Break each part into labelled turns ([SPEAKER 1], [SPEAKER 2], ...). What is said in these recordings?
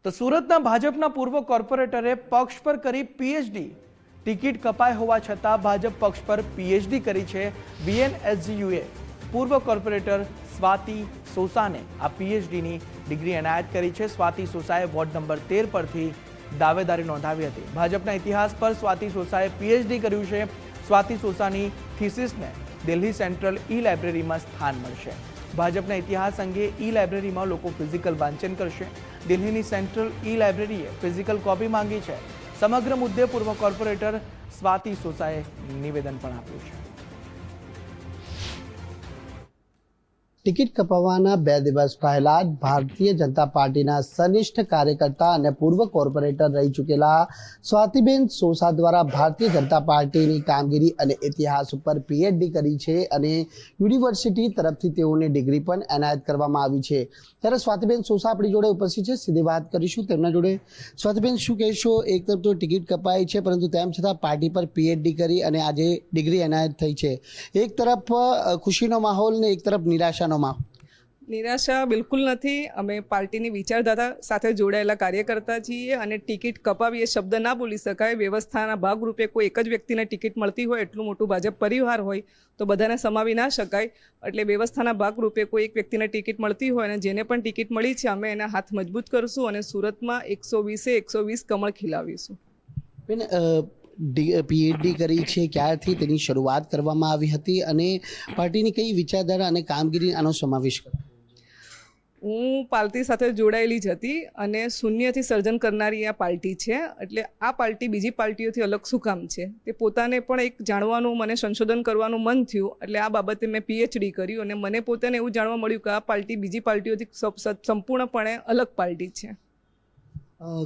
[SPEAKER 1] તો સુરતના ભાજપના પૂર્વ કોર્પોરેટરે પક્ષ પર કરી પીએચડી, ટિકિટ કપાઈ હોવા છતાં ભાજપ પક્ષ પર પીએચડી કરી છે। VNSGUએ પૂર્વ કોર્પોરેટર સ્વાતિ સોસાને આ પીએચડીની ડિગ્રી એનાયત કરી છે। સ્વાતિ સોસાએ વોર્ડ નંબર 13 પરથી દાવેદારી નોંધાવી હતી। ભાજપના ઇતિહાસ પર સ્વાતિ સોસાએ પીએચડી કર્યું છે। સ્વાતિ સોસાની થીસીસને દિલ્હી સેન્ટ્રલ લાઇબ્રેરીમાં સ્થાન મળશે। ભાજપના ઇતિહાસ અંગે લાઇબ્રેરીમાં લોકો ફિઝિકલ વાંચન કરશે। દિલ્હીની સેન્ટ્રલ લાઇબ્રેરીએ ફિઝિકલ કોપી માંગી છે। સમગ્ર મુદ્દે પૂર્વ કોર્પોરેટર સ્વાતિ સોસાએ નિવેદન પણ આપ્યું છે।
[SPEAKER 2] ટિકિટ કપાવવાના 2 દિવસ પહેલા જ ભારતીય જનતા પાર્ટીના સનિષ્ઠ કાર્યકર્તા અને પૂર્વ કોર્પોરેટર રહી ચૂકેલા સ્વાતિબેન સોસા દ્વારા ભારતીય જનતા પાર્ટીની કામગીરી અને ઇતિહાસ ઉપર પીએચડી કરી છે અને યુનિવર્સિટી તરફથી તેઓને ડિગ્રી પણ એનાયત કરવામાં આવી છે। ત્યારે સ્વાતિબેન સોસા આપણી જોડે ઉપસ્થિત છે, સીધી વાત કરીશું તેમના જોડે। સ્વાતિબેન, શું કહેશો? એક તરફ તો ટિકિટ કપાઈ છે, પરંતુ તેમ છતાં પાર્ટી પર પીએચડી કરી અને આજે ડિગ્રી એનાયત થઈ છે। એક તરફ ખુશીનો માહોલ ને એક તરફ નિરાશા।
[SPEAKER 3] નિરાશા બિલકુલ નથી। અમે પાર્ટીની વિચારધારા સાથે જોડાયેલા કાર્યકર્તા છીએ અને ટિકિટ કપાવી એ શબ્દ ના બોલી શકાય। વ્યવસ્થાના ભાગરૂપે કોઈ એક જ વ્યક્તિને ટિકિટ મળતી હોય, એટલું મોટું ભાજપ પરિવાર હોય તો બધાને સમાવી ના શકાય। એટલે વ્યવસ્થાના ભાગરૂપે કોઈ એક વ્યક્તિને ટિકિટ મળતી હોય અને જેને પણ ટિકિટ મળી છે, અમે એના હાથ મજબૂત કરશું અને સુરતમાં 120 કમળ ખીલાવીશું।
[SPEAKER 2] પીએચડી કરી છે, ક્યારથી તેની શરૂઆત કરવામાં આવી હતી અને પાર્ટીની કઈ વિચારધારા અને કામગીરી આનો સમાવેશ કરે?
[SPEAKER 3] હું પાર્ટી સાથે જોડાયેલી જ હતી અને શૂન્યથી સર્જન કરનારી આ પાર્ટી છે। એટલે આ પાર્ટી બીજી પાર્ટીઓથી અલગ શું કામ છે તે પોતાને પણ એક જાણવાનું, મને સંશોધન કરવાનું મન થયું। એટલે આ બાબતે મેં પીએચડી કર્યું અને મને પોતાને એવું જાણવા મળ્યું કે આ પાર્ટી બીજી પાર્ટીઓથી સંપૂર્ણપણે અલગ પાર્ટી છે।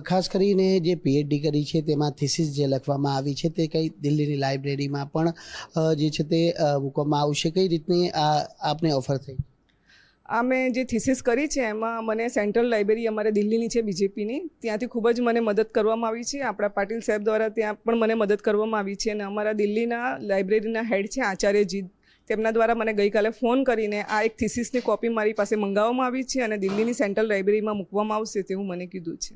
[SPEAKER 2] ખાસ કરીને જે પીએચડી કરી છે તેમાં થીસીસ જે લખવામાં આવી છે તે કઈ દિલ્હીની લાઇબ્રેરીમાં પણ જે છે તે મૂકવામાં આવશે? કઈ રીતની આપને ઓફર થઈ?
[SPEAKER 3] આ મેં જે થીસીસ કરી છે એમાં મને સેન્ટ્રલ લાઇબ્રેરી અમારે દિલ્હીની છે બીજેપીની, ત્યાંથી ખૂબ જ મને મદદ કરવામાં આવી છે। આપણા પાટીલ સાહેબ દ્વારા ત્યાં પણ મને મદદ કરવામાં આવી છે અને અમારા દિલ્હીના લાઇબ્રેરીના હેડ છે આચાર્યજી, તેમના દ્વારા મને ગઈકાલે ફોન કરીને આ એક થીસીસની કોપી મારી પાસે મંગાવવામાં આવી છે અને દિલ્હીની સેન્ટ્રલ લાઇબ્રેરીમાં મૂકવામાં આવશે તેવું મને કીધું છે।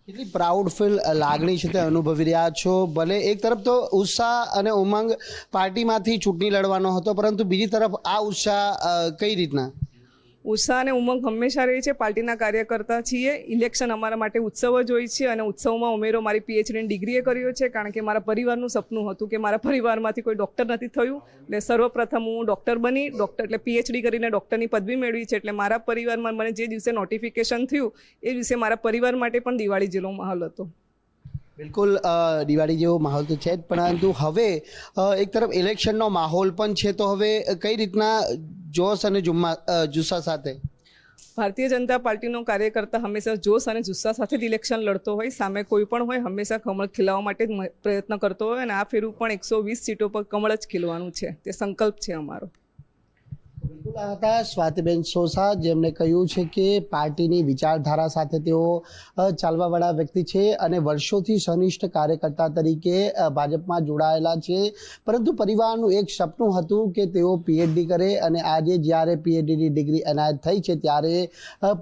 [SPEAKER 2] કેટલી પ્રાઉડ ફીલ લાગણી છે તે અનુભવી રહ્યા છો? ભલે એક તરફ તો ઉત્સાહ અને ઉમંગ પાર્ટીમાંથી ચૂંટણી લડવાનો હતો, પરંતુ બીજી તરફ આ ઉત્સાહ કઈ રીતના?
[SPEAKER 3] ઉત્સાહ અને ઉમંગ હંમેશા રહે છે। પાર્ટીના કાર્યકર્તા છીએ, ઇલેક્શન અમારા માટે ઉત્સવ જ હોય છે અને ઉત્સવમાં ઉમેરો મારી પીએચડીની ડિગ્રીએ કર્યો છે, કારણ કે મારા પરિવારનું સપનું હતું કે મારા પરિવારમાંથી કોઈ ડૉક્ટર નથી થયું, એટલે સર્વપ્રથમ હું ડૉક્ટર બની, એટલે પીએચડી કરીને ડૉક્ટરની પદવી મેળવી છે। એટલે મારા પરિવારમાં મને જે દિવસે નોટિફિકેશન થયું એ દિવસે મારા પરિવાર માટે પણ દિવાળી જેવો માહોલ હતો।
[SPEAKER 2] બિલકુલ, દિવાળી જેવો માહોલ તો છે જ, પરંતુ હવે એક તરફ ઇલેક્શનનો માહોલ પણ છે, તો હવે કઈ રીતના જોશ અને જુસ્સા સાથે?
[SPEAKER 3] ભારતીય જનતા પાર્ટીનો કાર્યકર્તા હંમેશા જોશ અને જુસ્સા સાથે જ ઇલેક્શન લડતો હોય, સામે કોઈ પણ હોય હંમેશા કમળ ખીલાવવા માટે જ પ્રયત્ન કરતો હોય અને આ ફેરું પણ 120 સીટો પર કમળ જ ખીલવાનું છે, તે સંકલ્પ છે અમારો।
[SPEAKER 2] બિલકુલ, આ હતા સ્વાતિબેન સોસા, જેમણે કહ્યું છે કે પાર્ટીની વિચારધારા સાથે તેઓ ચાલવાવાળા વ્યક્તિ છે અને વર્ષોથી સનિષ્ઠ કાર્યકર્તા તરીકે ભાજપમાં જોડાયેલા છે, પરંતુ પરિવારનું એક સપનું હતું કે તેઓ પીએચડી કરે અને આજે જ્યારે પીએચડીની ડિગ્રી એનાયત થઈ છે ત્યારે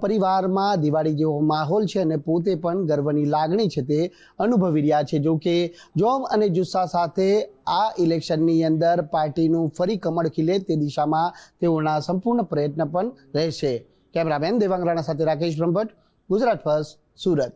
[SPEAKER 2] પરિવારમાં દિવાળી જેવો માહોલ છે અને પોતે પણ ગર્વની લાગણી છે તે અનુભવી રહ્યા છે। જો કે જોમ અને જુસ્સા સાથે આ ઇલેક્શનની અંદર પાર્ટીનું ફરી કમળ ખીલે તે દિશામાં તેઓના સંપૂર્ણ પ્રયત્ન પણ રહેશે। કેમેરામેન દેવાંગ રાણા સાથે રાકેશ બ્રહ્મભટ્ટ, ગુજરાત ફર્સ્ટ, સુરત।